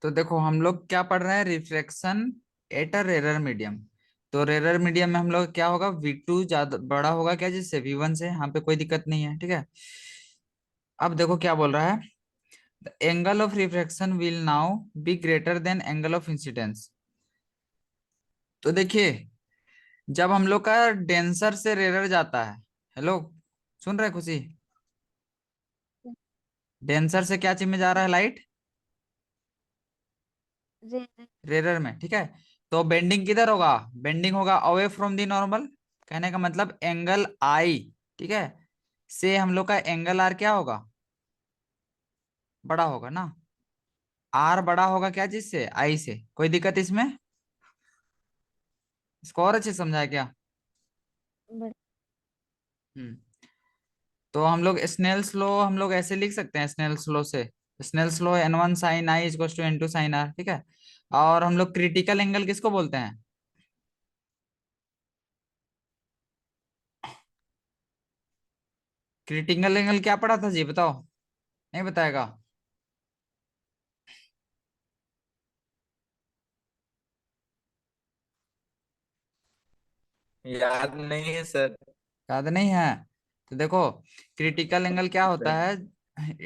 तो देखो हम लोग क्या पढ़ रहे हैं, refraction at a rarer medium. तो रेरर मीडियम में हम लोग क्या होगा, V2 ज्यादा बड़ा होगा क्या जिससे, V1 से। यहाँ पे कोई दिक्कत नहीं है, ठीक है। अब देखो क्या बोल रहा है, the angle of refraction will now be greater than angle of incidence. तो देखिए, जब हम लोग का डेंसर से रेरर जाता है, हेलो, सुन रहे खुशी, डेंसर से क्या चीज में जा रहा है, लाइट रे रे रेरर में, ठीक है। तो बेंडिंग किधर होगा, बेंडिंग होगा अवे फ्रॉम दी नॉर्मल। कहने का मतलब एंगल आई, ठीक है, से हम लोग का एंगल आर क्या होगा, बड़ा होगा ना। आर बड़ा होगा क्या चीज से, आई से। कोई दिक्कत इसमें, इसको और अच्छे से समझाया क्या। बड़े। हम्म। तो हम लोग स्नेल्स लॉ हम लोग ऐसे लिख सकते हैं, स्नेल्स लॉ से, Snell's law N1 sine i is to N2 sine r, ठीक है। और हम लोग क्रिटिकल एंगल किसको बोलते हैं, क्रिटिकल एंगल क्या पढ़ा था जी, बताओ, नहीं बताएगा। याद नहीं है सर। याद नहीं है, तो देखो क्रिटिकल एंगल क्या होता है,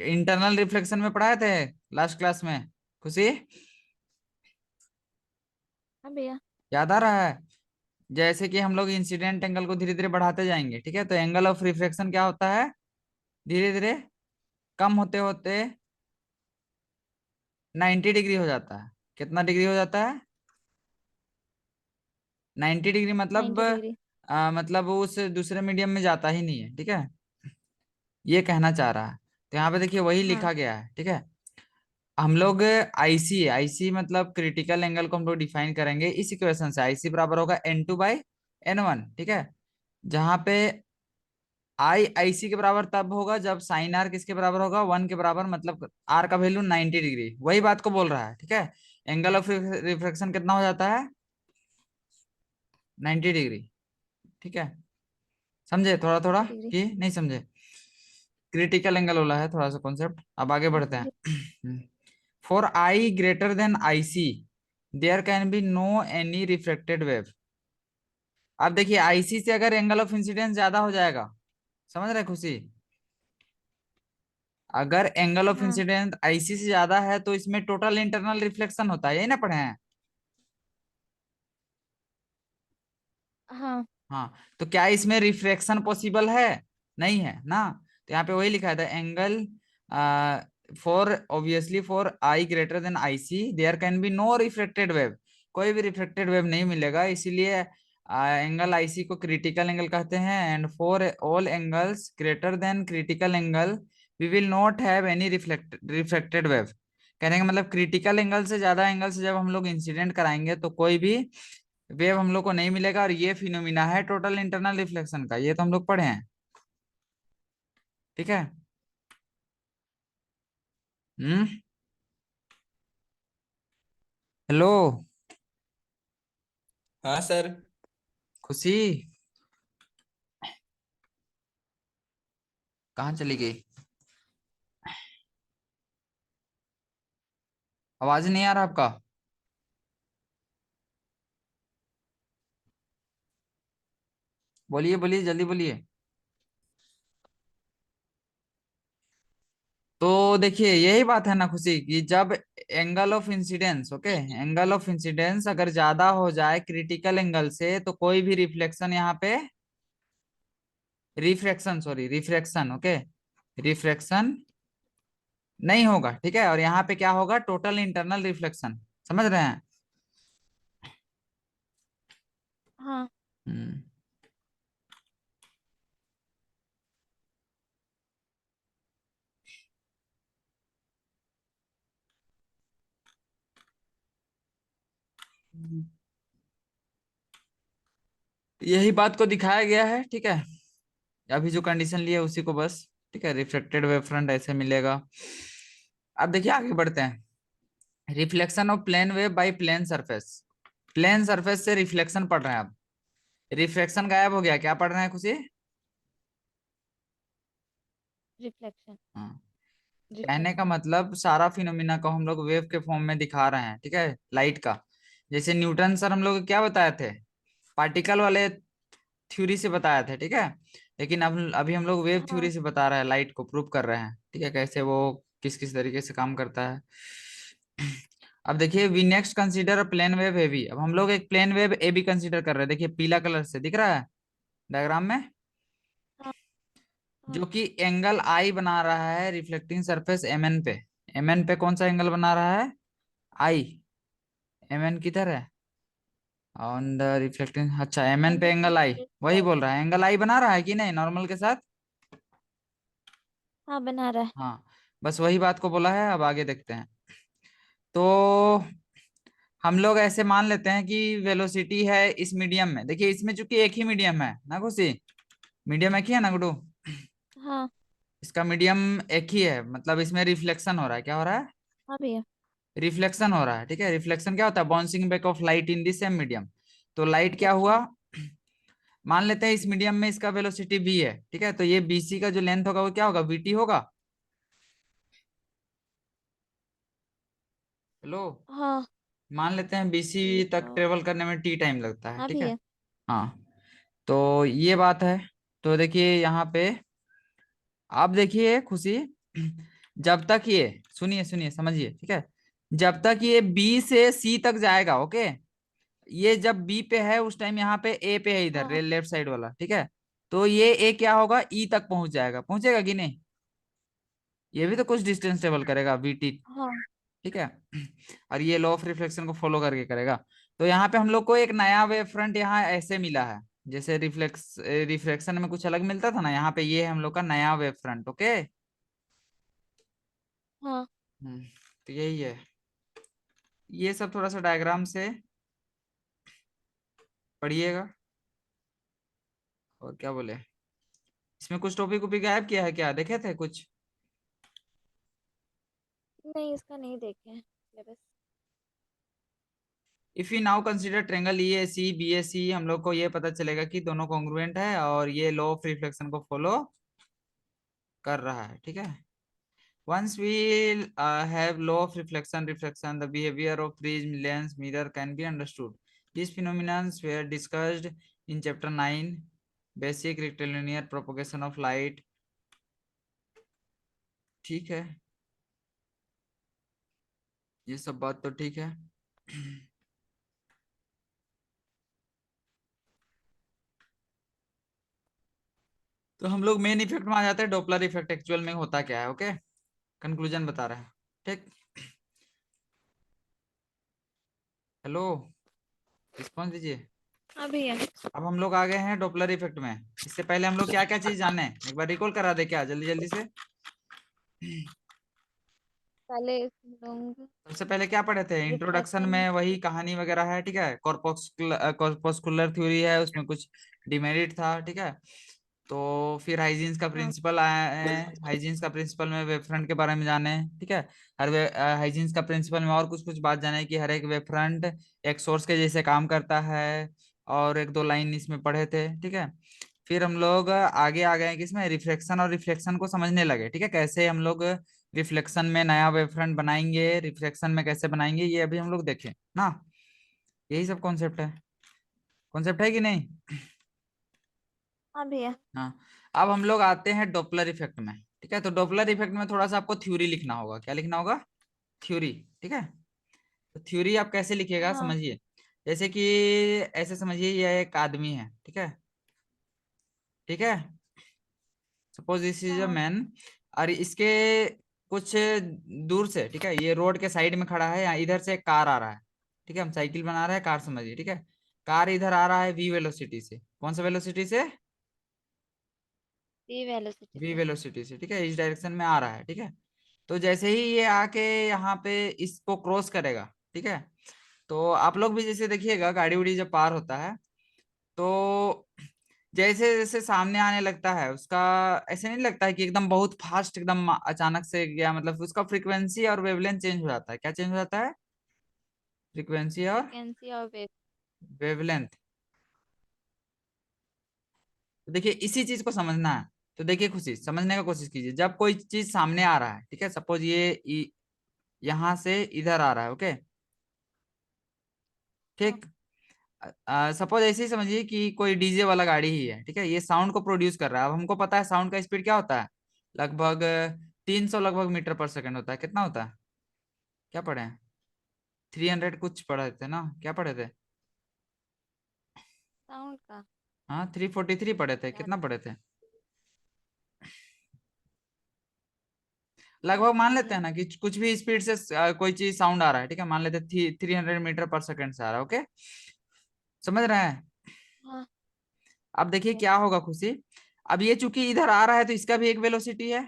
इंटरनल रिफ्लेक्शन में पढ़ाए थे लास्ट क्लास में, खुशी, हाँ भैया। याद आ रहा है। जैसे कि हम लोग इंसिडेंट एंगल को धीरे धीरे बढ़ाते जाएंगे, ठीक है, तो एंगल ऑफ रिफ्लेक्शन क्या होता है, धीरे धीरे कम होते होते 90 डिग्री हो जाता है। कितना डिग्री हो जाता है, 90 डिग्री, मतलब 90 डिग्री। मतलब वो उस दूसरे मीडियम में जाता ही नहीं है, ठीक है, ये कहना चाह रहा है। तो यहाँ पे देखिए वही हाँ लिखा गया है, ठीक है। हम लोग आईसी, आईसी मतलब क्रिटिकल एंगल को हम लोग डिफाइन करेंगे इस इक्वेशन से, आईसी बराबर होगा N2/N1, ठीक है। जहां पे आई आईसी के बराबर तब होगा जब साइन आर किसके बराबर होगा, 1 के बराबर, मतलब आर का वैल्यू 90 डिग्री, वही बात को बोल रहा है, ठीक है। एंगल ऑफ रिफ्रैक्शन कितना हो जाता है, 90 डिग्री, ठीक है। समझे थोड़ा थोड़ा 90 डिग्री। कि नहीं समझे, क्रिटिकल एंगल वाला है थोड़ा सा कॉन्सेप्ट। अब आगे हाँ बढ़ते समझे। हैं। For i greater than i c there can be no any reflected wave. अब देखिए आईसी से अगर एंगल ऑफ इंसिडेंस ज्यादा हो जाएगा, समझ रहे खुशी, अगर एंगल ऑफ हाँ इंसिडेंस आईसी से ज्यादा है तो इसमें टोटल इंटरनल रिफ्लेक्शन होता है, यही ना पढ़े हैं। हाँ हाँ, तो क्या इसमें रिफ्रैक्शन पॉसिबल है, नहीं है ना। तो यहाँ पे वही लिखा था, angle for obviously for i greater than i c there can be no reflected wave, कोई भी रिफ्लेक्टेड वेव नहीं मिलेगा, इसीलिए एंगल आईसी को क्रिटिकल एंगल कहते हैं। And for all angles greater than critical angle we will not have any reflected wave. कहने का मतलब क्रिटिकल एंगल से ज्यादा एंगल से जब हम लोग इंसिडेंट कराएंगे तो कोई भी वेव हम लोग को नहीं मिलेगा, और ये फिनोमिना है टोटल इंटरनल रिफ्लेक्शन का, ये तो हम लोग पढ़े हैं, ठीक है। हम्म। हेलो हाँ सर। खुशी, कहाँ चली गई, आवाज नहीं आ रहा आपका। बोलिए बोलिए जल्दी बोलिए। तो देखिए यही बात है ना खुशी, कि जब angle of incidence, okay, angle of incidence अगर ज्यादा हो जाए क्रिटिकल एंगल से तो कोई भी रिफ्लेक्शन यहाँ पे, refraction sorry refraction, okay, refraction नहीं होगा, ठीक है। और यहाँ पे क्या होगा, टोटल इंटरनल रिफ्लेक्शन, समझ रहे हैं। हाँ। हम्म। यही बात को दिखाया गया है, ठीक है। अभी जो कंडीशन ली है उसी को बस, ठीक है, रिफ्लेक्टेड वेव फ्रंट ऐसे मिलेगा। अब देखिए आगे बढ़ते हैं, reflection of plane wave by plane surface. Plane surface से रिफ्लेक्शन पढ़ रहे हैं अब, रिफ्लेक्शन गायब हो गया, क्या पढ़ रहे हैं खुशी। रिफ्लेक्शन। हाँ, कहने का रिफ्लेक्शन। मतलब सारा फिनोमिना को हम लोग वेव के फॉर्म में दिखा रहे हैं, ठीक है, लाइट का। जैसे न्यूटन सर हम लोग क्या बताए थे, पार्टिकल वाले थ्योरी से बताया थे, ठीक है। लेकिन अब अभी हम लोग वेव हाँ थ्योरी से बता रहे हैं, लाइट को प्रूव कर रहे हैं, ठीक है, कैसे वो किस किस तरीके से काम करता है। अब देखिए, we next consider a plane wave A B. अब हम लोग एक plane wave A B consider कर रहे हैं। देखिए पीला कलर से दिख रहा है डायग्राम में, हाँ हाँ जो कि एंगल आई बना रहा है रिफ्लेक्टिंग सरफेस एम एन पे। एम एन पे कौन सा एंगल बना रहा है, आई। एम एन किधर है, ऑन द रिफ्लेक्टिंग, अच्छा एम एन पे एंगल आई, इस वही साइड। बोल रहा है, एंगल आई बना रहा है कि नहीं नॉर्मल के साथ। हाँ बना रहा है। हाँ, बस वही बात को बोला है। अब आगे देखते हैं। तो हम लोग ऐसे मान लेते हैं कि वेलोसिटी है इस मीडियम में। देखिए इसमें चूंकि एक ही मीडियम है ना खुशी, मीडियम एक ही है ना गुडू, हाँ इसका मीडियम एक ही है, मतलब इसमें रिफ्लेक्शन हो रहा है। क्या हो रहा है, हाँ भैया। रिफ्लेक्शन हो रहा है, ठीक है। रिफ्लेक्शन क्या होता है, bouncing back of light in the same medium. तो लाइट क्या हुआ, रिफ्लेक्शन। मान लेते हैं इस मीडियम में इसका वेलोसिटी v है, ठीक है। तो ये bc का जो लेंथ होगा वो क्या होगा, vt होगा। हेलो, हाँ मान लेते हैं bc ये तक तो। ट्रेवल करने में t टाइम लगता है, हाँ ठीक है। भैया। हाँ, तो ये बात है। तो देखिए यहाँ पे आप देखिए खुशी, जब तक ये, सुनिए सुनिए समझिए, ठीक है, जब तक ये बी से सी तक जाएगा, ओके, ये जब बी पे है उस टाइम यहाँ पे ए पे है, इधर हाँ लेफ्ट साइड वाला, ठीक है। तो ये ए क्या होगा, ई तक पहुंच जाएगा, पहुंचेगा कि नहीं, ये भी तो कुछ डिस्टेंस ट्रेवल करेगा वीटी, हाँ ठीक है। और ये लॉ ऑफ रिफ्लेक्शन को फॉलो करके करेगा। तो यहाँ पे हम लोग को एक नया वेव फ्रंट यहाँ ऐसे मिला है, जैसे रिफ्लेक्शन में कुछ अलग मिलता था ना, यहाँ पे ये है हम लोग का नया वेव फ्रंट, ओके। हाँ तो यही है, ये सब थोड़ा सा डायग्राम से पढ़िएगा। और क्या बोले, इसमें कुछ टॉपिक उपी गायब किया है क्या, देखे थे कुछ। नहीं इसका नहीं देखे हैं syllabus. If you now consider triangle E A C B A C, हम लोग को ये पता चलेगा कि दोनों कॉन्ग्रुएंट है और ये लॉ ऑफ रिफ्लेक्शन को फॉलो कर रहा है, ठीक है। Once we have law of reflection, the behavior of prism, lens, mirror can be understood. These phenomena were discussed in chapter 9, basic rectilinear propagation of light. ठीक है, ये सब बात तो ठीक है। तो हम लोग मेन इफेक्ट में आ जाते हैं, डॉपलर इफेक्ट एक्चुअल में होता क्या है, ओके, कंक्लूजन बता रहे हैं, ठीक। हेलो, रिस्पॉन्स दीजिए। हाँ भैया। अब हम लोग आ गए हैं डॉपलर इफेक्ट में। इससे पहले हम लोग क्या क्या चीज जाने, एक बार रिकॉल करा दे क्या, जल्दी जल्दी से। पहले हम लोग सबसे पहले क्या पढ़े थे इंट्रोडक्शन रिफ्लेक्शन। में, वही कहानी वगैरह है, ठीक है। कॉर्पस्कुलर थ्योरी है, उसमें कुछ डिमेरिट था, ठीक है। तो फिर हाइजीन्स का हाँ प्रिंसिपल आए हैं, हाइजीन्स का प्रिंसिपल में वेव फ्रंट के बारे में जाने, ठीक है। हर हाइजीन्स का प्रिंसिपल में और कुछ कुछ बात जाने कि हर एक वेव फ्रंट एक सोर्स के जैसे काम करता है, और एक दो लाइन इसमें पढ़े थे, ठीक है। फिर हम लोग आगे आ गए किसमें, रिफ्लेक्शन, और रिफ्लेक्शन को समझने लगे, ठीक है, कैसे हम लोग रिफ्लेक्शन में नया वेव फ्रंट बनाएंगे, रिफ्लेक्शन में कैसे बनाएंगे, ये अभी हम लोग देखें ना। यही सब कॉन्सेप्ट है, कॉन्सेप्ट है कि नहीं। हाँ भैया। हाँ, अब हम लोग आते हैं डॉपलर इफेक्ट में, ठीक है। तो डॉपलर इफेक्ट में थोड़ा सा आपको थ्योरी लिखना होगा, क्या लिखना होगा, थ्योरी, ठीक है। तो थ्योरी आप कैसे लिखिएगा हाँ समझिए, जैसे कि ऐसे समझिए ये एक आदमी है, ठीक है, ठीक है। सपोज दिस इज अ हाँ मैन, और इसके कुछ दूर से, ठीक है, ये रोड के साइड में खड़ा है, यहाँ इधर से एक कार आ रहा है, ठीक है, हम साइकिल बना रहे हैं, कार समझिए, ठीक है। कार इधर आ रहा है वी वेलोसिटी से, कौन सा वेलोसिटी से, वी वेलोसिटी वी से। वेलोसिटी से, ठीक है, इस डायरेक्शन में आ रहा है, ठीक है। तो जैसे ही ये आके यहाँ पे इसको क्रॉस करेगा, ठीक है, तो आप लोग भी जैसे देखिएगा गाड़ी उड़ी जब पार होता है, तो जैसे जैसे सामने आने लगता है उसका, ऐसे नहीं लगता है कि एकदम बहुत फास्ट एकदम अचानक से गया, मतलब उसका फ्रीक्वेंसी और वेवलेंथ चेंज हो जाता है, क्या चेंज हो जाता है, फ्रीक्वेंसी और फ्रिक्वेंसी और वेव। वेवलेंथ। तो देखिए इसी चीज को समझना है, तो देखिए खुशी, समझने का कोशिश कीजिए। जब कोई चीज सामने आ रहा है, ठीक है, सपोज ये यहां से इधर आ रहा है, ओके, हाँ ठीक। सपोज ऐसे ही समझिए कि कोई डीजे वाला गाड़ी ही है, ठीक है, ये साउंड को प्रोड्यूस कर रहा है। अब हमको पता है साउंड का स्पीड क्या होता है, लगभग 300 लगभग मीटर पर सेकंड होता है। कितना होता है, क्या पढ़े हैं, 300 कुछ पढ़े थे ना, क्या पढ़े थे? साउंड का हाँ 343 पढ़े थे, याद कितना पढ़े थे? लगभग मान नहीं लेते है। हैं ना कि कुछ भी स्पीड से कोई चीज साउंड आ रहा है, ठीक है, मान लेते हैं 300 मीटर पर सेकंड से आ रहा है, ओके, समझ रहे हैं? हाँ अब देखिए yes, क्या होगा खुशी, अब ये चूंकि इधर आ रहा है तो इसका भी एक वेलोसिटी है,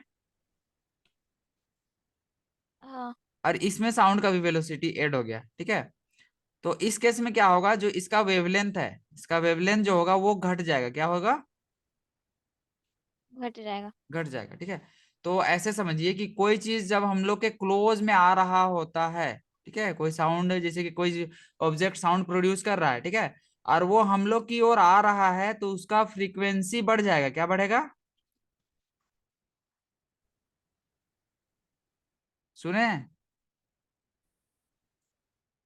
हाँ और इसमें साउंड का भी वेलोसिटी ऐड हो गया, ठीक है। तो इस केस में क्या होगा, जो इसका वेवलेंथ है, इसका वेवलेंथ जो होगा वो घट जाएगा, क्या होगा, घट जाएगा। घट जाएगा, ठीक है। तो ऐसे समझिए कि कोई चीज जब हम लोग के क्लोज में आ रहा होता है, ठीक है, कोई साउंड, जैसे कि कोई ऑब्जेक्ट साउंड प्रोड्यूस कर रहा है, ठीक है, और वो हम लोग की ओर आ रहा है, तो उसका फ्रीक्वेंसी बढ़ जाएगा, क्या बढ़ेगा, सुने,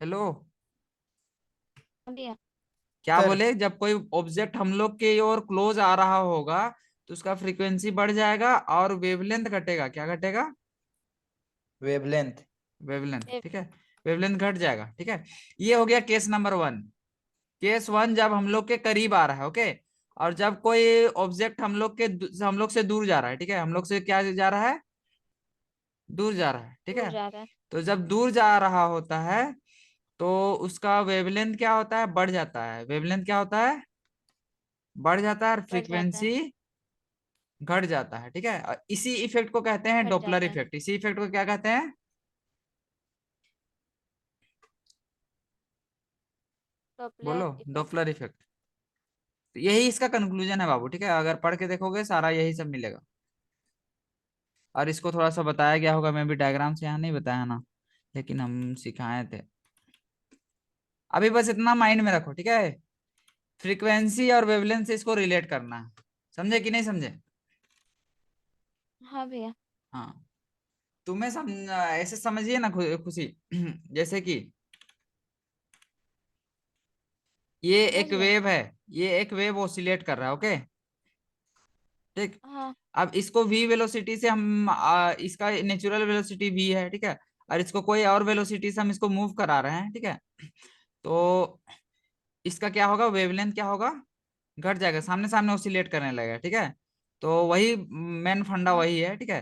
हेलो, बढ़िया। क्या सर बोले, जब कोई ऑब्जेक्ट हम लोग के ओर क्लोज आ रहा होगा तो उसका फ्रीक्वेंसी बढ़ जाएगा और वेवलेंथ घटेगा, क्या घटेगा, वेवलेंथ। वेवलेंथ, ए- ठीक है, वेवलेंथ घट जाएगा, ठीक है। ये हो गया केस नंबर 1। केस 1 जब हम लोग के करीब आ रहा है, ओके, और जब कोई ऑब्जेक्ट हम लोग से दूर जा रहा है, ठीक है, हम लोग से क्या जा रहा है, दूर जा रहा है, ठीक दूर है। जा रहा है। तो जब दूर जा रहा होता है तो उसका वेवलेंथ क्या होता है, बढ़ जाता है, वेवलेंथ क्या होता है, बढ़ जाता है, और बढ़ जाता है। फ्रीक्वेंसी घट जाता है, ठीक है। और इसी इफेक्ट को कहते हैं घट डॉपलर जाता है। इफेक्ट। इसी इफेक्ट को क्या कहते हैं, डॉपलर बोलो, इफेक्ट। Doppler effect. तो यही इसका कंक्लूजन है बाबू, ठीक है, अगर पढ़ के देखोगे सारा यही सब मिलेगा। और इसको थोड़ा सा बताया गया होगा, मैं भी डायग्राम से यहाँ नहीं बताया ना, लेकिन हम सिखाए थे। अभी बस इतना माइंड में रखो, ठीक है, फ्रीक्वेंसी और वेवलेंथ से इसको रिलेट करना है, समझे कि नहीं समझे? हाँ भैया। हाँ, तुम्हें ऐसे समझिए ना खुशी, जैसे कि ये समझ एक गए। वेव है, ये एक वेव ऑसिलेट कर रहा है, ओके, ठीक। हाँ अब इसको v वेलोसिटी से हम इसका नेचुरल वेलोसिटी v है, ठीक है, और इसको कोई और वेलोसिटी से हम इसको मूव करा रहे हैं, ठीक है। तो इसका क्या होगा, वेवलेंथ क्या होगा, घट जाएगा, सामने सामने ऑसिलेट करने लगेगा, ठीक है। तो वही मेन फंडा हाँ वही है, ठीक है।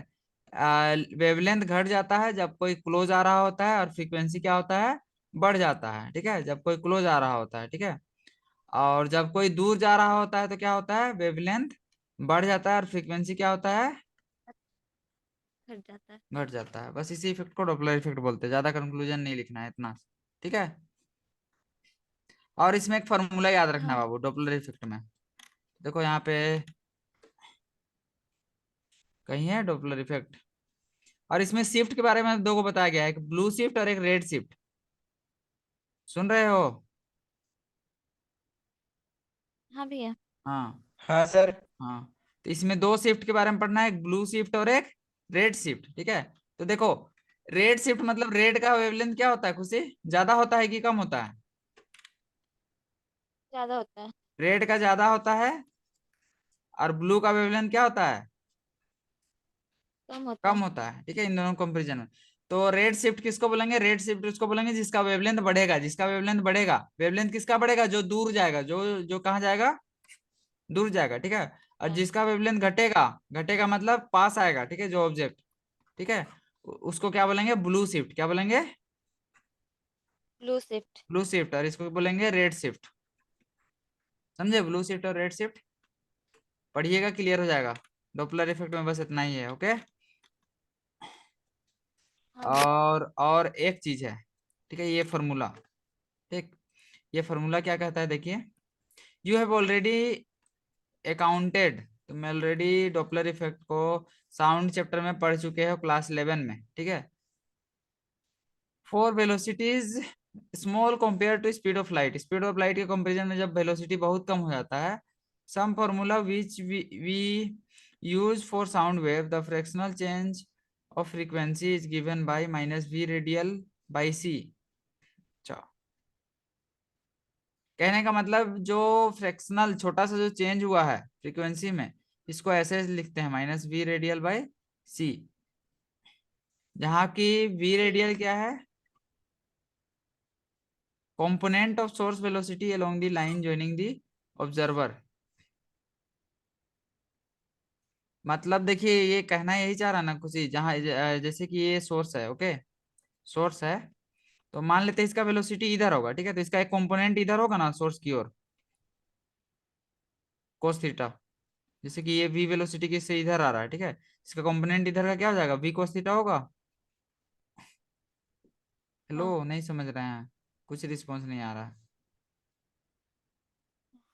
वेवलेंथ घट जाता है जब कोई क्लोज आ रहा होता है, और फ्रीक्वेंसी क्या होता है, बढ़ जाता है, ठीक है, जब कोई क्लोज आ रहा होता है, ठीक है। और जब कोई दूर जा रहा होता है तो क्या होता है, वेवलेंथ बढ़ जाता है और फ्रीक्वेंसी क्या होता है, घट जाता है। घट जाता है। बस इसी इफेक्ट को डॉपलर इफेक्ट बोलते हैं, ज्यादा कंक्लूजन नहीं लिखना है, इतना, ठीक है। और इसमें एक फॉर्मूला याद रखना हाँ बाबू डॉपलर इफेक्ट में, देखो यहाँ पे कहीं है डॉपलर इफेक्ट। और इसमें शिफ्ट के बारे में दो को बताया गया है, एक ब्लू शिफ्ट और एक रेड शिफ्ट, सुन रहे हो? हाँ भैया। हाँ हाँ सर। हाँ, तो इसमें दो शिफ्ट के बारे में पढ़ना है, एक ब्लू शिफ्ट और एक रेड शिफ्ट, ठीक है। तो देखो, रेड शिफ्ट मतलब रेड का वेवलेंथ क्या होता है खुशी, ज्यादा होता है कि कम होता है? ज्यादा होता है। रेड का ज्यादा होता है, और ब्लू का वेवलेंथ क्या होता है, कम होता कम है। होता है, ठीक है, इन दोनों कंपेरिजन में। तो रेड शिफ्ट किसको बोलेंगे, रेड शिफ्ट उसको बोलेंगे जिसका वेवलेंथ बढ़ेगा, जिसका वेवलेंथ बढ़ेगा, वेवलेंथ किसका बढ़ेगा, जो दूर जाएगा, जो जो कहाँ जाएगा, दूर जाएगा, ठीक है। और जाएगा। जिसका वेवलेंथ घटेगा, घटेगा मतलब पास आएगा, ठीक है, जो ऑब्जेक्ट, ठीक है, उसको क्या बोलेंगे, ब्लू शिफ्ट, क्या बोलेंगे, ब्लू शिफ्ट। ब्लू शिफ्ट, और इसको बोलेंगे रेड शिफ्ट, समझे, ब्लू शिफ्ट और रेड शिफ्ट पढ़िएगा, क्लियर हो जाएगा। डॉपलर इफेक्ट में बस इतना ही है, ओके। हाँ भैया। और एक चीज है, ठीक है, ये फॉर्मूला, ठीक, ये फॉर्मूला क्या कहता है, देखिए, यू हैव ऑलरेडी अकाउंटेड, तुम ऑलरेडी डॉपलर इफेक्ट को साउंड चैप्टर में पढ़ चुके हो क्लास 11 में, ठीक है। For velocities small compare to speed of light, speed of light के कंपैरिजन में जब वेलोसिटी बहुत कम हो जाता है, some formula which we used for sound wave, the fractional change of frequency is given by minus v radial by c. अच्छा, कहने का मतलब जो फ्रैक्शनल छोटा सा जो चेंज हुआ है फ्रीक्वेंसी में, इसको ऐसे लिखते हैं माइनस वी रेडियल बाय सी, जहां की वी रेडियल क्या है, component of source velocity along the line joining the observer। मतलब देखिए ये कहना यही चाह रहा ना कुछ ही, जहां जैसे कि ये सोर्स है, ओके सोर्स है, तो मान लेते हैं इसका वेलोसिटी इधर होगा, ठीक है, तो इसका एक कंपोनेंट इधर होगा ना सोर्स की ओर, कोस थीटा, जैसे कि ये v वेलोसिटी किससे इधर आ रहा है, ठीक है, इसका कंपोनेंट इधर का क्या हो जाएगा, v कोस थीटा होगा। हेलो, हाँ नहीं समझ रहे हैं, कुछ रिस्पॉन्स नहीं आ रहा है।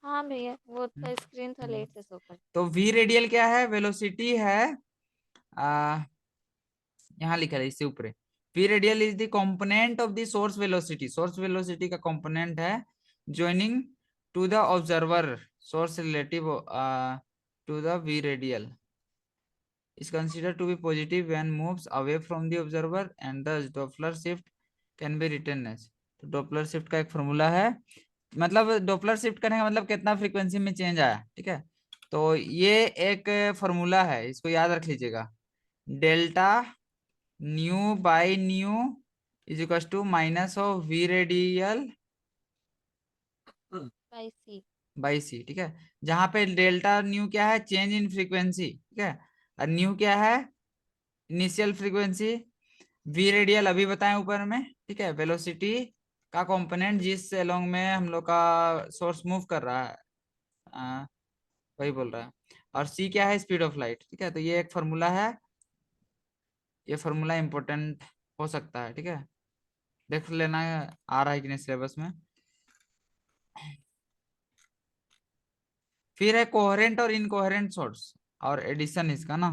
हाँ भैया, वो तो स्क्रीन था हम्म। लेट से शो कर। तो v रेडियल क्या है, वेलोसिटी है, आ, यहाँ लिखा है इससे ऊपर, v radial is the component of the source velocity, source velocity का कंपोनेंट है joining to the observer source relative to the v radial is considered to be positive when moves away from the observer and thus Doppler shift can be written as। तो Doppler shift का एक formula है, मतलब Doppler shift करने का मतलब कितना frequency में चेंज आया, ठीक है, तो ये एक फॉर्मूला है, इसको याद रख लीजिएगा, delta nu by nu is equal to minus of v radial by c. By c, ठीक है, जहां पे डेल्टा न्यू क्या है, चेंज इन फ्रीक्वेंसी, ठीक है, और न्यू क्या है, इनिशियल फ्रीक्वेंसी, वी रेडियल अभी बताएं ऊपर में, ठीक है, वेलोसिटी का कंपोनेंट जिस अलोंग में हम लोग का सोर्स मूव कर रहा है, आ, वही बोल रहा है, और सी क्या है, स्पीड ऑफ लाइट, ठीक है, तो ये एक फॉर्मूला है, ये फॉर्मूला इंपॉर्टेंट हो सकता है, ठीक है, देख लेना आ रहा है कि नहीं सिलेबस में। फिर है कोहेरेंट और इनकोहेरेंट सोर्स और एडिशन इसका ना,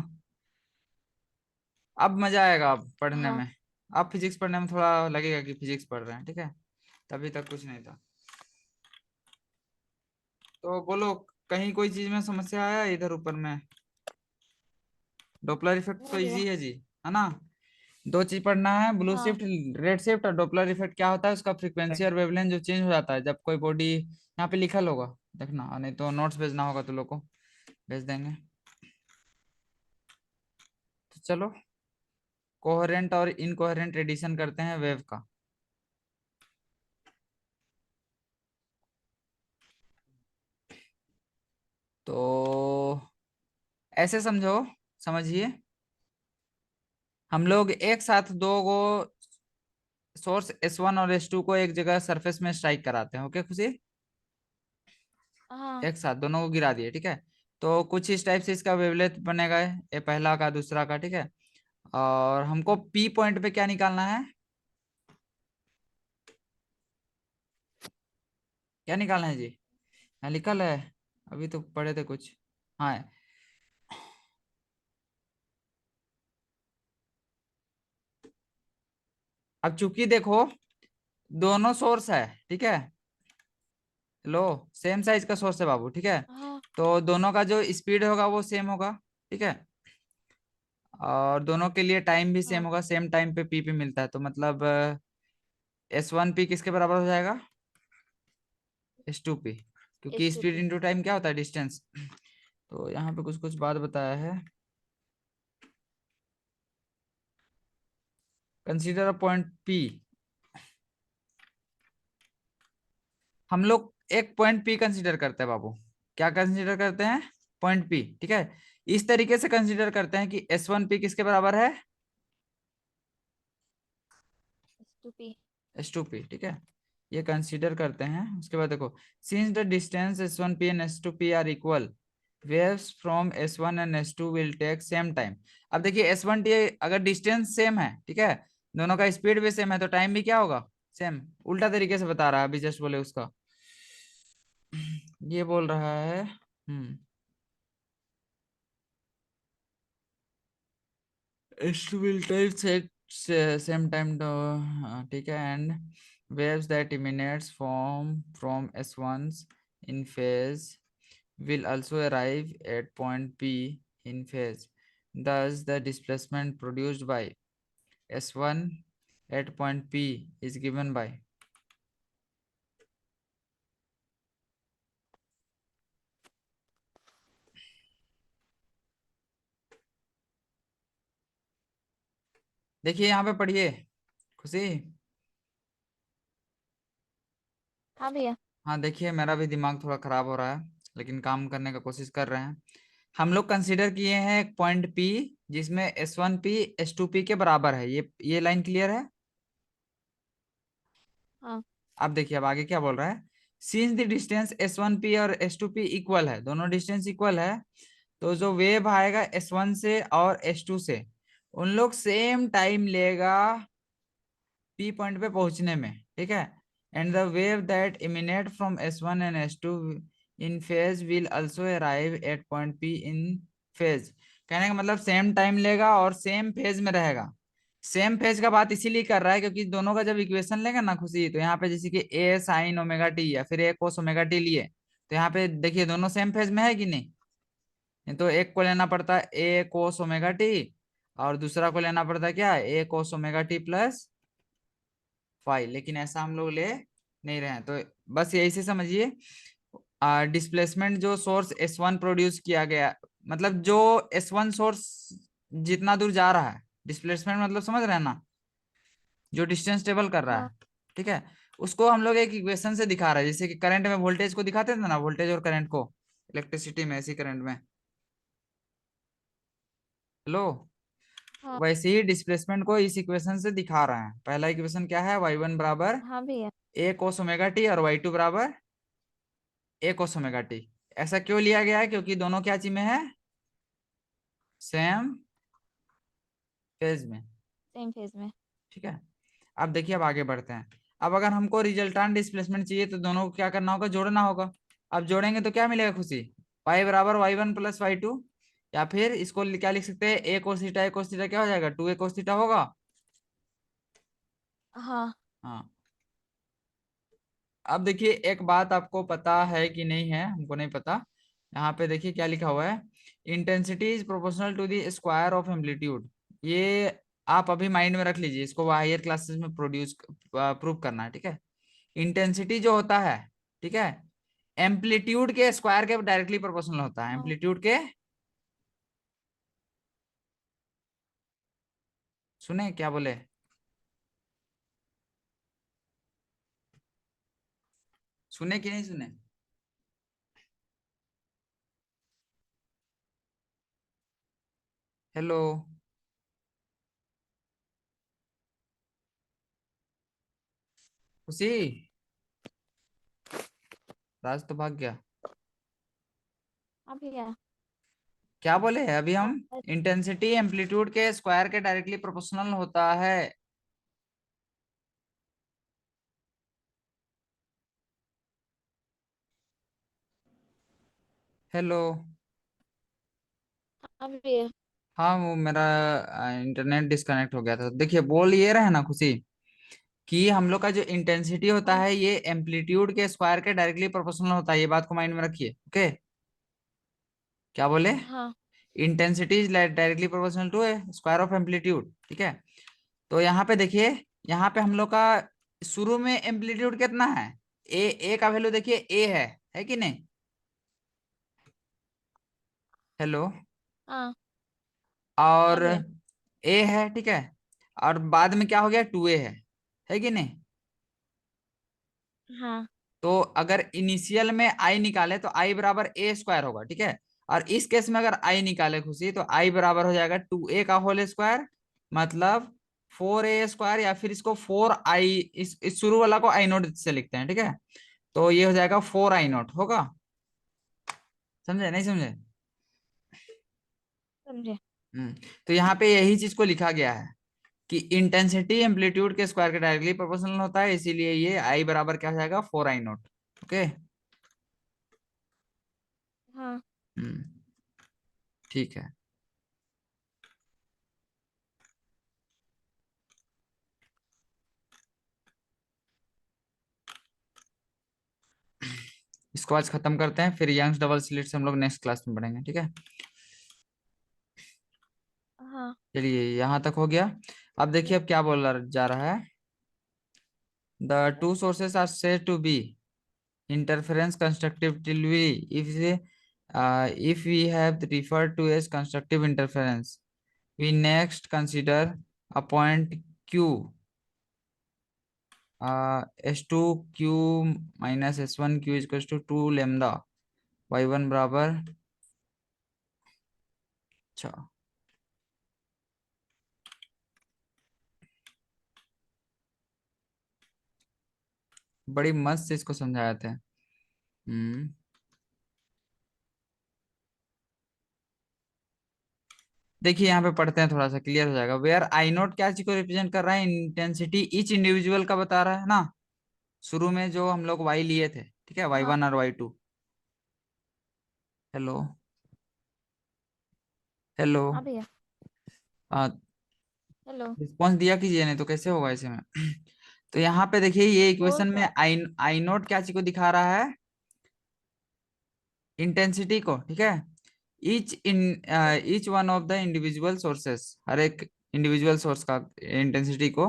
अब मजा आएगा अब पढ़ने हाँ में, अब फिजिक्स पढ़ने में थोड़ा लगेगा कि फिजिक्स पढ़ रहे हैं, ठीक है, तभी तक कुछ नहीं था। तो बोलो, कहीं कोई चीज में समस्या आया इधर ऊपर में, डॉपलर इफेक्ट तो नहीं भैया। इजी है जी, है ना, दो चीज पढ़ना है, ब्लू हाँ शिफ्ट रेड शिफ्ट, और डॉपलर इफेक्ट क्या होता है, उसका फ्रीक्वेंसी और वेवलेंथ जो चेंज हो जाता है जब कोई बॉडी, यहाँ पे लिखल होगा देखना, और नहीं तो नोट्स भेजना होगा तो लोग को भेज देंगे। तो चलो कोहेरेंट और इनकोहेरेंट एडिशन करते हैं वेव का। तो ऐसे समझो, समझिए, हम लोग एक साथ दो गो सोर्स S1 और S2 को एक जगह सरफेस में स्ट्राइक कराते हैं, ओके खुशी, हाँ एक साथ दोनों को गिरा दिए, ठीक है, तो कुछ इस टाइप से इसका वेवलेंथ बनेगा, ये पहला का दूसरा का, ठीक है, और हमको P पॉइंट पे क्या निकालना है, क्या निकालना है जी, यहाँ लिखल है, अभी तो पढ़े थे कुछ, हाँ, अब चूंकि देखो दोनों सोर्स है, ठीक है, लो सेम साइज का सोर्स है बाबू, ठीक है, हाँ तो दोनों का जो स्पीड होगा वो सेम होगा, ठीक है, और दोनों के लिए टाइम भी सेम हाँ। होगा, सेम टाइम पे पी मिलता है, तो मतलब S1 P किसके बराबर हो जाएगा, S2 P, क्योंकि S two speed P. Into time क्या होता है, डिस्टेंस। तो यहाँ पे कुछ कुछ बात बताया है, कंसीडर अ पॉइंट P, हम लोग एक पॉइंट P कंसीडर करते हैं बाबू, क्या कंसीडर करते हैं, पॉइंट P, ठीक है, इस तरीके से कंसीडर करते हैं कि S1 P किसके बराबर है, S to P. S2 P, ठीक है, ये कंसीडर करते हैं, उसके बाद देखो, since the distance S1 P and S2 P are equal, waves from S1 and S2 will take same time. अब देखिए S1T अगर डिस्टेंस सेम है, ठीक है, दोनों का स्पीड भी सेम है, तो टाइम भी क्या होगा, सेम, उल्टा तरीके से बता रहा है अभी जस्ट बोले उसका, ये बोल रहा है, S2 will take same time to, ठीक है, and waves that emanates from S1s in phase will also arrive at point P in phase. Thus, the displacement produced by S1 at point P is given by. देखिए यहाँ पे पढ़िए खुशी। हाँ भैया। हाँ देखिए, मेरा भी दिमाग थोड़ा खराब हो रहा है, लेकिन काम करने का कोशिश कर रहे हैं। हम लोग कंसीडर किए हैं एक पॉइंट P जिसमें S1P S2P के बराबर है। ये लाइन क्लियर है? हाँ। अब देखिए, अब आगे क्या बोल रहा है। सिंस द डिस्टेंस S1P और S2P इक्वल है, दोनों डिस्टेंस इक्वल है, तो जो वेव आएगा S1 से और S2 से, उन लोग सेम टाइम लेगा P पॉइंट पे पहुंचने में, ठीक है। And the wave that emanate from S1 and S2 in phase will also arrive at point P in phase. कहने का मतलब सेम टाइम लेगा और सेम फेज में रहेगा। सेम फेज का बात इसीलिए कर रहा है क्योंकि दोनों का जब इक्वेशन लेंगे ना खुशी, तो यहाँ पे जैसे कि A sin ओमेगा टी या फिर A cos ओमेगा टी लिए, तो यहाँ पे देखिए दोनों सेम फेज में है कि नहीं तो एक को लेना पड़ता है A cos ओमेगा टी और दूसरा को लेना पड़ता है क्या, A cos omega t plus five. लेकिन ऐसा हम लोग ले नहीं रहे हैं, तो बस यही से समझिए। डिस्प्लेसमेंट जो सोर्स S1 प्रोड्यूस किया गया, मतलब जो S1 सोर्स जितना दूर जा रहा है, डिस्प्लेसमेंट मतलब समझ रहे हैं ना, जो डिस्टेंस टेबल कर रहा हाँ। है, ठीक है, उसको हम लोग एक इक्वेशन से दिखा रहे हैं। जैसे कि करंट में वोल्टेज को दिखाते थे ना, वोल्टेज और करंट को, इलेक्ट्रिसिटी में ऐसी करंट में, हेलो, हाँ। वैसे ही डिस्प्लेसमेंट को इस इक्वेशन से दिखा रहे हैं। पहला इक्वेशन क्या है, y1 बराबर हाँ भैया। A cos ओमेगा टी और y2 बराबर A cos ओमेगा टी। ऐसा क्यों लिया गया है, क्योंकि दोनों क्या चीज में है, सेम फेज में, सेम फेज में। ठीक है। अब देखिए, अब आगे बढ़ते हैं। अब अगर हमको रिजल्टांट डिस्प्लेसमेंट चाहिए तो दोनों को क्या करना होगा, जोड़ना होगा। अब जोड़ेंगे तो क्या मिलेगा खुशी, y बराबर y1 प्लस y2, या फिर इसको क्या लिख सकते हैं, a cos theta, a cos theta क्या हो जाएगा, 2a cos थीटा होगा। हाँ। हाँ। अब देखिए, एक बात आपको पता है कि नहीं है, हमको नहीं पता। यहाँ पे देखिए क्या लिखा हुआ है, intensity is proportional to the square of amplitude. ये आप अभी माइंड में रख लीजिए, इसको हायर क्लासेस में प्रूव करना है, ठीक है। इंटेंसिटी जो होता है, ठीक है, एम्पलीट्यूड के स्क्वायर के डायरेक्टली प्रोपोर्शनल होता है, हाँ। एम्पलीट्यूड के, सुने क्या बोले, सुने कि नहीं सुने, हेलो, खुशी, राज तो भाग गया। हाँ भैया। क्या बोले अभी हाँ। हम, इंटेंसिटी एम्पलीट्यूड के स्क्वायर के डायरेक्टली प्रोपोर्शनल होता है। हेलो। हाँ भैया। हाँ, वो मेरा इंटरनेट डिस्कनेक्ट हो गया था। देखिए, बोल ये रहे ना खुशी, कि हम लोग का जो इंटेंसिटी होता हाँ। है ये एम्पलीट्यूड के स्क्वायर के डायरेक्टली प्रोपोर्शनल होता है, ये बात को माइंड में रखिए, ओके। क्या बोले, हाँ। Intensity is directly proportional to square of amplitude, ठीक है। तो यहाँ पे देखिए, यहाँ पे हम लोग का शुरू में एम्पलीट्यूड कितना है, ए का वैल्यू देखिए ए है कि नहीं, हेलो, हाँ। हाँ और भैया। ए है, ठीक है, और बाद में क्या हो गया, 2a है कि नहीं। हाँ। तो अगर इनिशियल में आई निकाले तो आई बराबर ए स्क्वायर होगा, ठीक है। और इस केस में अगर आई निकाले खुशी, तो आई बराबर हो जाएगा 2a का होल स्क्वायर, मतलब 4a स्क्वायर, या फिर इसको 4i, इस शुरू वाला को आई नोट से लिखते हैं, ठीक है। तो ये हो जाएगा 4i नोट होगा, समझे नहीं समझे। समझे। हम्म। तो यहाँ पे यही चीज को लिखा गया है कि इंटेंसिटी एम्पलीट्यूड के स्क्वायर के डायरेक्टली प्रोपोर्शनल होता है, इसीलिए ये आई बराबर क्या हो जाएगा, 4i नोट, ओके। हाँ। हम्म। ठीक है। इसको आज खत्म करते हैं, फिर यंग्स डबल स्लिट से हम लोग नेक्स्ट क्लास में पढ़ेंगे, ठीक है। चलिए यहाँ तक हो गया। अब देखिए अब क्या बोला जा रहा है। The two sources are said to be interference constructively if we have referred to as constructive interference. We next consider a point q, s2 q minus s1 q is equals to 2 lambda y1 बराबर। अच्छा, बड़ी मस्त से इसको समझाया था। देखिए यहाँ पे पढ़ते हैं, थोड़ा सा क्लियर हो जाएगा। वेयर आई नोट क्या चीज को रिप्रेजेंट कर रहा है, इंटेंसिटी ईच इंडिविजुअल का बता रहा है ना। शुरू में जो हम लोग वाई लिए थे, ठीक है, वाई हाँ वन और वाई टू। Hello, hello. हाँ भैया। हेलो। रिस्पॉन्स दिया कीजिए, नहीं तो कैसे होगा ऐसे में। तो यहाँ पे देखिए ये बोल इक्वेशन तो। में आई नोट क्या चीज को दिखा रहा है, इंटेंसिटी को, ठीक है। Each one of the individual sources, हर एक इंडिविजुअल सोर्स का इंटेंसिटी को।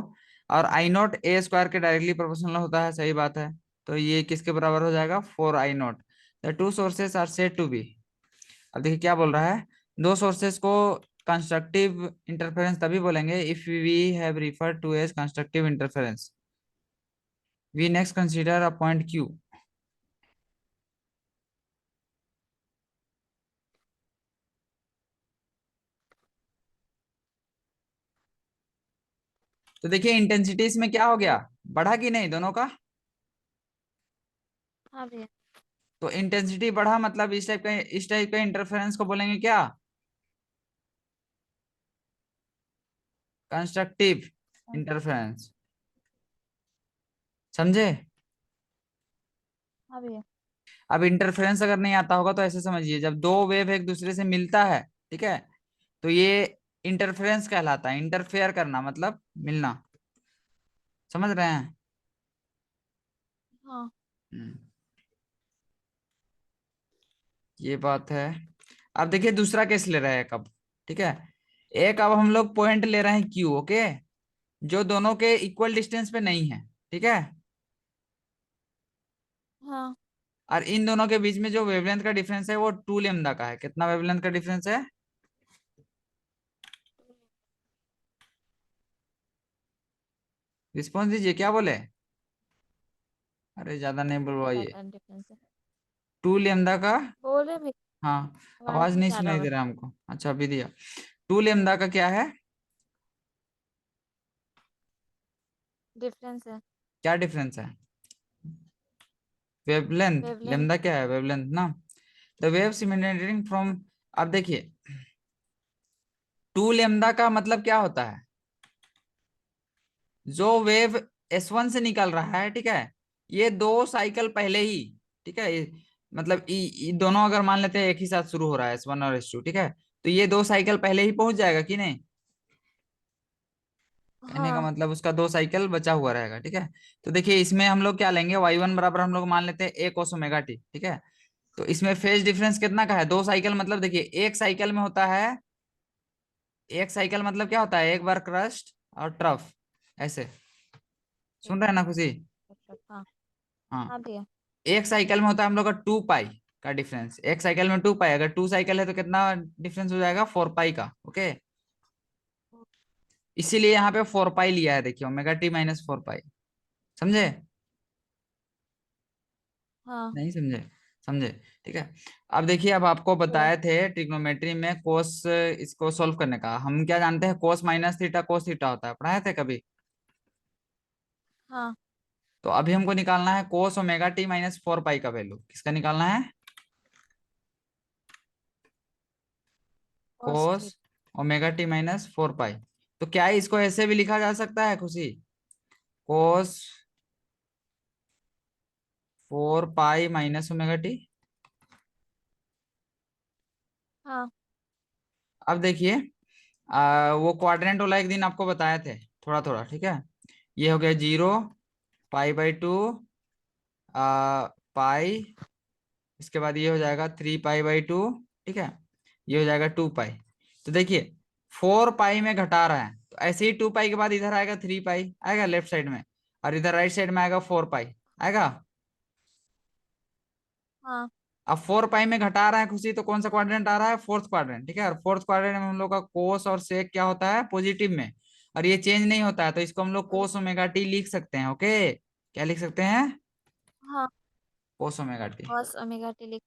और आई नोट ए स्क्वायर के डायरेक्टली प्रोपोर्शनल होता है, सही बात है। तो ये किसके बराबर हो जाएगा, 4 I note. The two sources are said to be. अब देखिए क्या बोल रहा है, दो सोर्सेस को कंस्ट्रक्टिव इंटरफेरेंस तभी बोलेंगे if we have referred to as constructive interference. We next consider a point Q. तो देखिए इंटेंसिटी इसमें क्या हो गया, बढ़ा कि नहीं दोनों का। हाँ भैया। तो इंटेंसिटी बढ़ा मतलब इस टाइप का इंटरफेरेंस को बोलेंगे क्या, कंस्ट्रक्टिव इंटरफेरेंस। समझे। हाँ भैया। अब इंटरफेरेंस अगर नहीं आता होगा तो ऐसे समझिए, जब दो वेव एक दूसरे से मिलता है, ठीक है, तो ये इंटरफेरेंस कहलाता है। इंटरफेयर करना मतलब मिलना, समझ रहे हैं। हाँ हम्म, ये बात है। अब देखिए दूसरा केस ले रहे हैं एक अब, ठीक है। एक अब हम लोग पॉइंट ले रहे हैं क्यू, ओके, जो दोनों के इक्वल डिस्टेंस पे नहीं है, ठीक है। हाँ। और इन दोनों के बीच में जो वेवलेंथ का डिफरेंस है वो 2 लैम्डा का है। कितना वेवलेंथ का डिफरेंस है, रिस्पॉन्स दीजिए, क्या बोले। अरे ज्यादा नहीं नहीं बुलवाइए। पता डिफरेंस है। 2 लैम्डा का। बोल रहे भैया। हाँ, आवाज आवाज नहीं नहीं जा रहा सुनाई होगा। दे रहा हमको, अच्छा अभी दिया। 2 लैम्डा का क्या है, डिफरेंस है। क्या डिफरेंस है, वेवलेंथ। वेवलेंथ। लैम्डा क्या है, वेवलेंथ ना। The wave emanating from. अब देखिए 2 लैम्डा का मतलब क्या होता है, जो वेव S1 से निकल रहा है, ठीक है, ये 2 साइकिल पहले ही, ठीक है, मतलब दोनों अगर मान लेते हैं एक ही साथ शुरू हो रहा है S1 और S2, ठीक है, तो ये 2 साइकिल पहले ही पहुंच जाएगा कि नहीं। कहने का हाँ। मतलब उसका 2 साइकिल बचा हुआ रहेगा, ठीक है। तो देखिए इसमें हम लोग क्या लेंगे, y1 बराबर हम लोग मान लेते हैं a cos ओमेगा t, ठीक है। तो इसमें फेज डिफरेंस कितना का है, 2 साइकिल, मतलब देखिए एक साइकिल में होता है, एक साइकिल मतलब क्या होता है, एक बार क्रस्ट और ट्रफ, ऐसे। एक सुन रहे हैं ना बार खुशी। हाँ। हाँ, हाँ भैया। एक साइकिल में होता है हम लोग का 2 पाई का डिफरेंस। एक साइकिल में 2 पाई, अगर 2 साइकिल है तो कितना डिफरेंस हो जाएगा, 4 पाई का, ओके। इसीलिए यहाँ पे 4 पाई लिया है, देखिए ओमेगा टी माइनस 4 पाई। समझे, हाँ। नहीं समझे, समझे, ठीक है। अब देखिए अब आपको पूरा। बताए थे ट्रिग्नोमेट्री में कोस, इसको सोल्व करने का हम क्या जानते हैं, कोस माइनस थीटा कोस थीटा होता है, पढ़ाए थे कभी। हाँ। तो अभी हमको निकालना है कोस ओमेगा टी माइनस 4 पाई का वैल्यू, किसका निकालना है, cos cos theta. Omega T minus 4 पाई। तो क्या है, इसको ऐसे भी लिखा जा सकता है खुशी, कोस 4 पाई माइनस ओमेगा टी। हाँ। अब देखिए वो क्वाड्रेंट वाला एक दिन आपको बताए थे, थोड़ा थोड़ा, ठीक है। ये हो गया 0 पाई/2 पाई, इसके बाद ये हो जाएगा 3 पाई/2, ठीक है, ये हो जाएगा 2 पाई। तो देखिए 4 पाई में घटा रहा है, तो ऐसे ही 2 पाई के बाद इधर आएगा 3 पाई आएगा लेफ्ट साइड में, और इधर राइट साइड में आएगा 4 पाई आएगा। हाँ अब 4 पाई में घटा रहा है खुशी, तो कौन सा क्वाड्रेंट आ रहा है? फोर्थ क्वाड्रेंट, ठीक है। और फोर्थ क्वाड्रेंट में हम लोग का कोस और सेक क्या होता है? पॉजिटिव में, और ये चेंज नहीं होता है, तो इसको हम लोग कोस ओमेगा टी लिख सकते हैं। ओके, क्या लिख सकते हैं? हाँ। कोस omega T. Cos omega T लिख।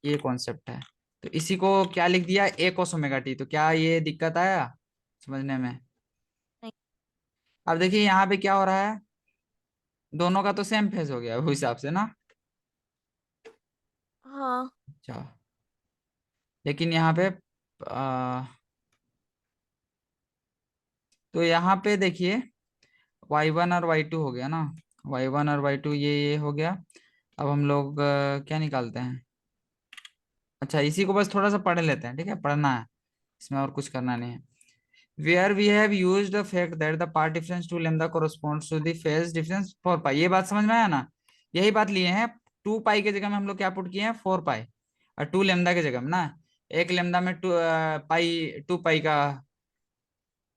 ये कॉन्सेप्ट है। तो इसी को क्या लिख दिया? ए कोस ओमेगा टी। तो क्या ये दिक्कत आया समझने में? नहीं। अब देखिए यहाँ पे क्या हो रहा है, दोनों का तो सेम फेज हो गया उस हिसाब से ना। हाँ अच्छा, लेकिन यहाँ पे आ, तो यहाँ पे देखिए y1 और y2 हो गया ना, y1 और y2 ये हो गया। अब हम लोग क्या निकालते हैं? अच्छा, इसी को बस थोड़ा सा पढ़ लेते हैं, ठीक है, पढ़ना है, इसमें और कुछ करना नहीं है। Where we have used the fact that the path difference to lambda corresponds to the phase difference 4 पाई, ये बात समझ में आया ना? यही बात लिए हैं, 2 पाई के जगह में हम लोग क्या पुट किए हैं? 4 पाई, और 2 लेमदा के जगह में ना, एक लेमदा में 2 पाई का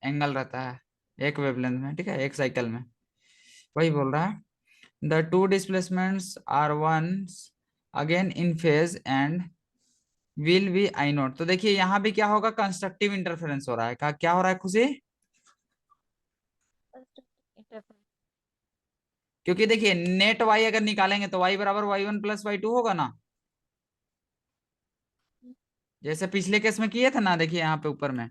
एंगल रहता है एक वेवलेंथ में, ठीक है, एक साइकिल में। वही बोल रहा है, the two displacements are once again in phase and will be I note. तो देखिए यहाँ भी क्या होगा? कंस्ट्रक्टिव इंटरफेरेंस हो रहा है। क्या हो रहा है खुशी? इंटरफेरेंस। क्योंकि देखिए नेट वाई अगर निकालेंगे तो वाई बराबर y1 प्लस y2 होगा ना, जैसे पिछले केस में किए थे ना। देखिए यहाँ पे ऊपर में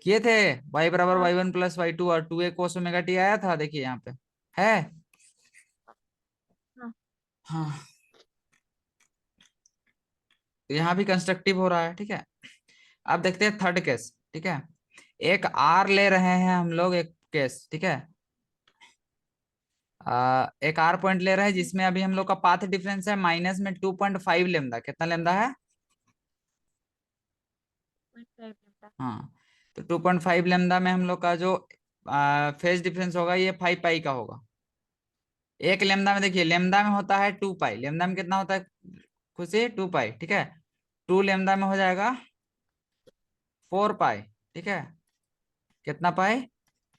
किए थे, y बराबर हाँ y1 प्लस y2 और 2a cos ओमेगा t आया था, देखिए यहाँ पे है। हाँ हाँ, तो यहाँ भी कंस्ट्रक्टिव हो रहा है, ठीक है। अब देखते हैं थर्ड केस, ठीक है। एक आर ले रहे हैं हम लोग, एक केस, ठीक है। एक आर पॉइंट ले रहे हैं जिसमें अभी हम लोग का पाथ डिफरेंस है माइनस में 2.5 लेमदा। कितना लेमदा है? 0.5 लेमदा। हाँ, तो 2.5 लेमदा में हम लोग का जो फेज डिफरेंस होगा ये 5 पाई का होगा। एक लेमदा में देखिए, लेमदा में होता है 2 पाई, लेमदा में कितना होता है खुशी? 2 पाई, ठीक है। 2 लेमदा में हो जाएगा 4 पाई, ठीक है। कितना पाई?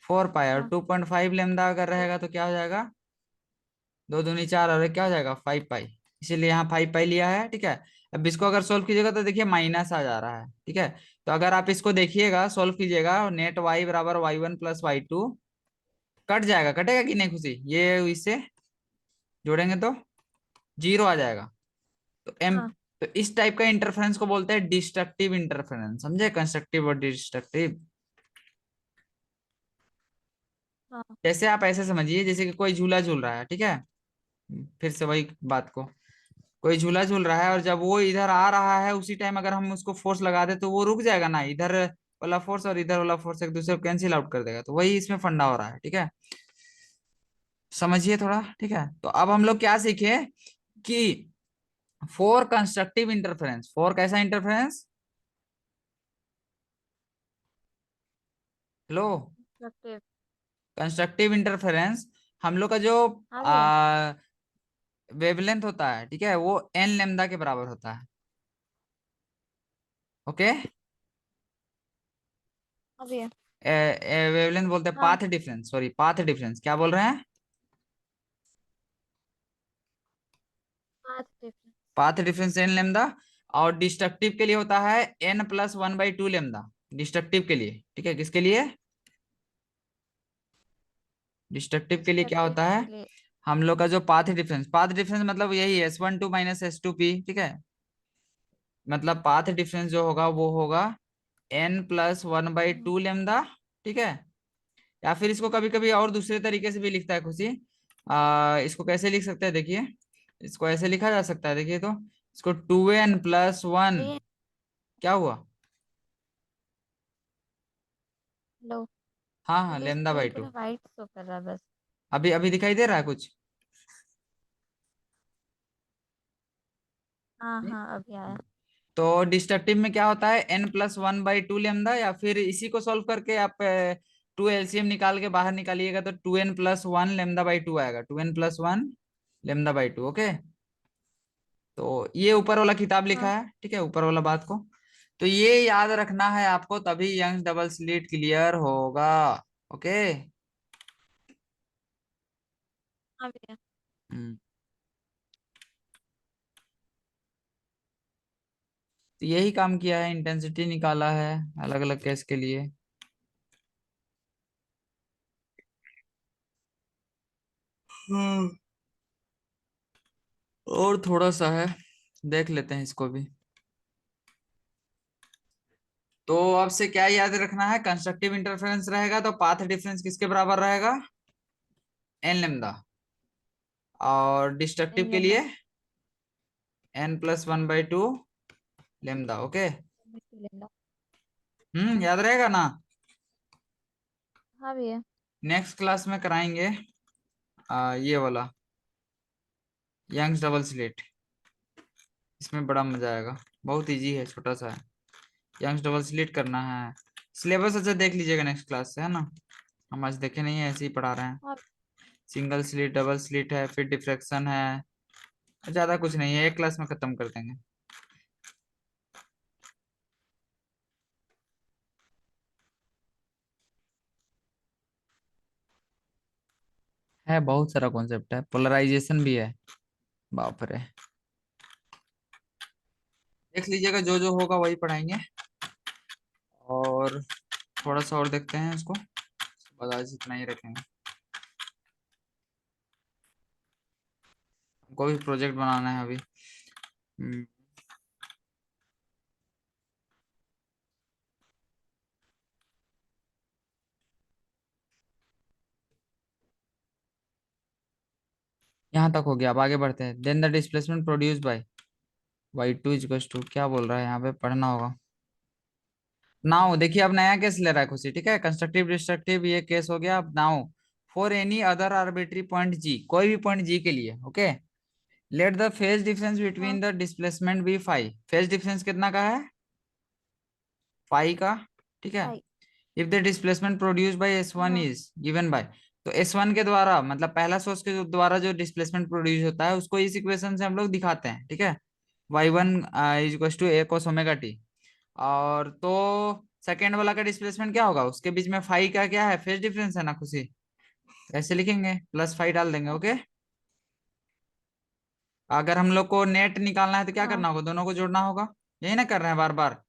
4 पाई। और हाँ 2.5 लेमदा अगर तो रहेगा तो क्या हो जाएगा? 2 दूनी 4, और एक क्या हो जाएगा? 5 पाई। इसीलिए यहाँ 5 पाई लिया है, ठीक है। अब इसको अगर सोल्व कीजिएगा तो देखिए माइनस आ जा रहा है, ठीक है। तो अगर आप इसको देखिएगा, सोल्व कीजिएगा, नेट वाई बराबर y1 प्लस y2 कट जाएगा, कटेगा कि नहीं खुशी? ये इससे जोड़ेंगे तो 0 आ जाएगा। तो एम, हाँ तो इस टाइप का इंटरफेरेंस को बोलते हैं डिस्ट्रक्टिव इंटरफेरेंस। समझे? कंस्ट्रक्टिव और डिस्ट्रक्टिव। हाँ जैसे आप ऐसे समझिए, जैसे कि कोई झूला झूल रहा है, ठीक है, फिर से वही बात को, कोई झूला झूल रहा है और जब वो इधर आ रहा है उसी टाइम अगर हम उसको फोर्स लगा दे तो वो रुक जाएगा ना, इधर वाला फोर्स और इधर वाला फोर्स एक दूसरे को कैंसिल आउट कर देगा। तो वही इसमें फंडा हो रहा है, ठीक है, समझिए थोड़ा, ठीक है। तो अब हम लोग क्या सीखे कि फोर कंस्ट्रक्टिव इंटरफेरेंस, फोर कैसा interference? Hello, constructive. Constructive interference हम लोग का जो हाँ भैया। वेवलेंथ होता है, ठीक है, वो एन लेमदा के बराबर होता है। ओके, हाँ भैया। वेवलेंथ बोलते हैं हाँ path difference, sorry path difference, क्या बोल रहे हैं? Path difference. Path difference n lambda. और डिस्ट्रक्टिव के लिए होता है एन प्लस 1/2 लेमदा, डिस्ट्रक्टिव के लिए, ठीक है। किसके लिए? डिस्ट्रक्टिव के लिए क्या डिस्ट्रक्टिव होता है? के लिए। हम लोग का जो पाथ डिफरेंस, पाथ डिफरेंस मतलब यही है S12 माइनस S2P, ठीक है। मतलब पाथ डिफरेंस जो होगा वो होगा n प्लस 1/2 लेमदा, ठीक है। या फिर इसको कभी कभी और दूसरे तरीके से भी लिखता है खुशी। इसको कैसे लिख सकते हैं देखिए, इसको ऐसे लिखा जा सकता है, देखिए तो, इसको 2n+1, भैया क्या हुआ? हेलो। हाँ हाँ, मेरे लेमदा बाई स्क्रीन टू। पूरा वाइट शो कर रहा है बस। अभी अभी दिखाई दे रहा है कुछ? हाँ हाँ अभी आया। तो डिस्ट्रक्टिव में क्या होता है? n+1/2 लेमदा, या फिर इसी को सॉल्व करके आप 2 एलसीएम निकाल के बाहर निकालिएगा तो 2n+1 लेमदा/2 आएगा, 2n+1 लेमदा/2। ओके, तो ये ऊपर वाला किताब लिखा हाँ है, ठीक है, ऊपर वाला बात को। तो ये याद रखना है आपको, तभी यंग डबल स्लिट क्लियर होगा। ओके। हाँ भैया। हम्म। तो यही काम किया है, इंटेंसिटी निकाला है अलग अलग केस के लिए। हम्म। और थोड़ा सा है, देख लेते हैं इसको भी। तो आपसे क्या याद रखना है, कंस्ट्रक्टिव इंटरफेरेंस रहेगा तो पाथ डिफरेंस किसके बराबर रहेगा, एन लेमदा। और डिस्ट्रक्टिव एन के लिए lambda n+1/2 lambda. Okay. Lambda. याद रहेगा ना। हाँ भैया। नेक्स्ट क्लास में कराएंगे ये वाला यंग्स डबल स्लिट। इसमें बड़ा मजा आएगा, बहुत इजी है, छोटा सा है। यंग्स डबल स्लिट करना है। सिलेबस अच्छा देख लीजिएगा नेक्स्ट क्लास से, है ना। हम आज देखे नहीं है, ऐसे ही पढ़ा रहे हैं। हाँ। सिंगल स्लिट, डबल स्लिट है, फिर डिफ्रैक्शन है, ज्यादा कुछ नहीं है, एक क्लास में खत्म कर देंगे। है बहुत सारा कॉन्सेप्ट है, पोलराइजेशन भी है, बाप रे। देख लीजिएगा, जो जो होगा वही पढ़ाएंगे। और थोड़ा सा और देखते हैं इसको, बस आज इतना ही रखेंगे। हमको भी प्रोजेक्ट बनाना है अभी। हम्म, यहाँ तक हो गया, अब आगे बढ़ते हैं। Then the displacement produce by y2 equals to, क्या बोल रहा है यहाँ पे, पढ़ना होगा। नाउ देखिए, अब नया केस ले रहा है खुशी, ठीक है। कंस्ट्रक्टिव डिस्ट्रक्टिव ये केस हो गया। अब now for any other arbitrary point G, कोई भी पॉइंट जी के लिए, okay, let the phase difference हाँ। Between the displacement be phi. Phase difference कितना का है, फाई का, ठीक है। हाई। If the displacement produce by S1 हाँ। इज गिवन बाय, तो S1 के द्वारा, मतलब पहला सोर्स के द्वारा जो डिस्प्लेसमेंट प्रोड्यूस होता है उसको इस इक्वेशन से हम लोग दिखाते हैं, ठीक है। y1 is equal to a cos omega t। और तो सेकेंड वाला का डिस्प्लेसमेंट क्या होगा, उसके बीच में फाई का क्या है, फेज डिफरेंस है ना खुशी, ऐसे लिखेंगे, प्लस फाई डाल देंगे। हाँ। ओके। अगर हम लोग को नेट निकालना है तो क्या हाँ। करना होगा, दोनों को जोड़ना होगा, यही ना कर रहे हैं बार बार।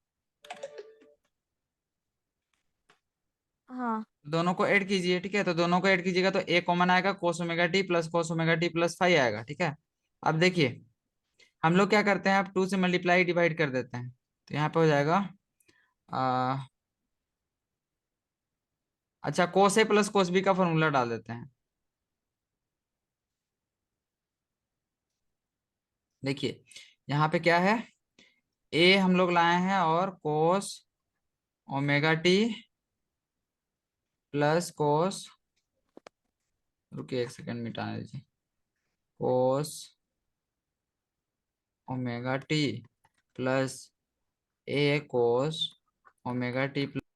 हाँ। दोनों को ऐड कीजिए, ठीक है। तो दोनों को ऐड कीजिएगा तो ए कॉमन आएगा, cos omega t plus cos omega t plus phi आएगा, ठीक है। अब देखिए, हम लोग क्या करते हैं, अब 2 से मल्टीप्लाई डिवाइड कर देते हैं, तो यहाँ पे हो जाएगा आ, अच्छा, cos a plus cos b का फॉर्मूला डाल देते हैं। देखिए यहाँ पे क्या है, ए हम लोग लाए हैं और cos omega t plus cos, रुकिए एक सेकंड मिटाने दीजिए, cos ओमेगा टी प्लस ए cos ओमेगा टी